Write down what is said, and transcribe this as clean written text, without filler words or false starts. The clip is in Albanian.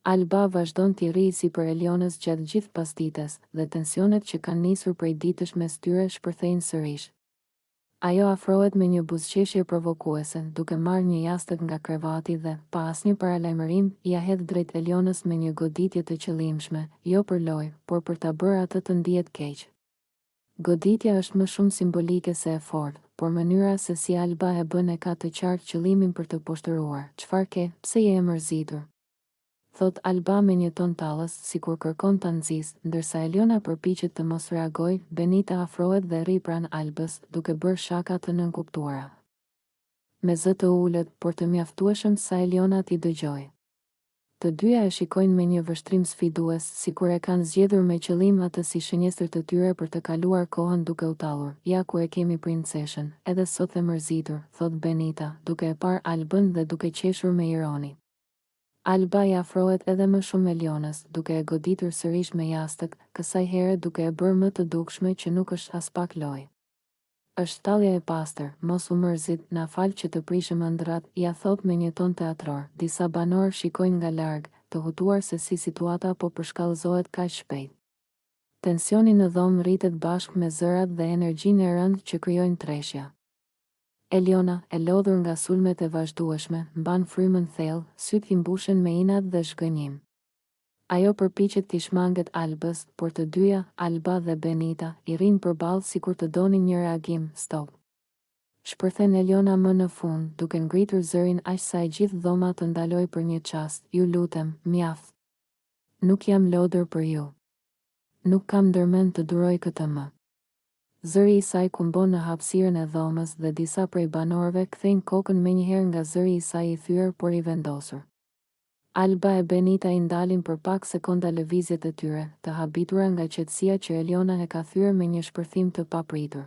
Alba vazhdon t'i rrijë sipër Elionës gjatë gjithë pasdites, dhe tensionet që kanë nisur prej ditësh mes tyre shpërthejnë sërish. Ajo afrohet me një buzëqeshje provokuese, duke marrë një jastëk nga krevati dhe, pa asnjë paralajmërim, ia hedh drejt Elionës me një goditje të qëllimshme, jo për lojë, por për ta bërë atë të ndihet keq. Goditja është më shumë simbolike se e fortë, por mënyra se si Alba e bën e ka të qartë qëllimin për të poshtëruar. Çfarë ke? Pse je e mërzitur? Thot Alba me një ton tallës, sikur kërkon ta nxisë, ndërsa Eliona përpiqet të mos reagojë. Benita afrohet dhe rri pranë Albës, duke bërë shaka të nënkuptuara. Me zë të ulët, por të mjaftueshëm sa Eliona t'i dëgjojë. Të dyja e shikojnë me një vështrim sfidues, sikur e kanë zgjedhur me qëllim atë si shënjestër të tyre për të kaluar kohën duke u tallur. Ja ku e kemi princeshën, edhe sot e mërzitur, thot Benita, duke e parë Albën dhe duke qeshur me ironi. Alba i afrohet edhe më shumë Elionës, duke e goditur sërish me jastëk, kësaj here duke e bërë më të dukshme që nuk është as pak lojë. Është tallja e pastër, mos u mërzit, na fal që të prishëm ëndrat, ja thot me një ton teatror. Disa banor shikojnë nga larg, të hutuar se si situata po përshkallëzohet kaq shpejt. Tensioni në dhomë rritet bashkë me zërat dhe energjinë e rëndë që krijojnë treshja. Eliona, e lodhur nga sulmet e vazhdueshme, mban frymën thellë, syt i mbushen me inat dhe zhgënjim. Ajo përpiqet t'i shmanget Albës, por të dyja, Alba dhe Benita, i rrinë përballë sikur të donin një reagim. Stop. Shpërthen Eliona më në fund, duke ngritur zërin aq sa e gjithë dhoma të ndaloj për një çast. Ju lutem, mjaft. Nuk jam lodër për ju. Nuk kam ndërmend të duroj këtë më. Zëri i saj kumbon në hapësirën e dhomës dhe disa prej banorëve kthejnë kokën menjëherë nga zëri i saj i thyer por i vendosur. Alba e Benita i ndalin për pak sekonda lëvizjet e tyre, të habitura nga qetësia që Eliona e ka thyer me një shpërthim të papritur.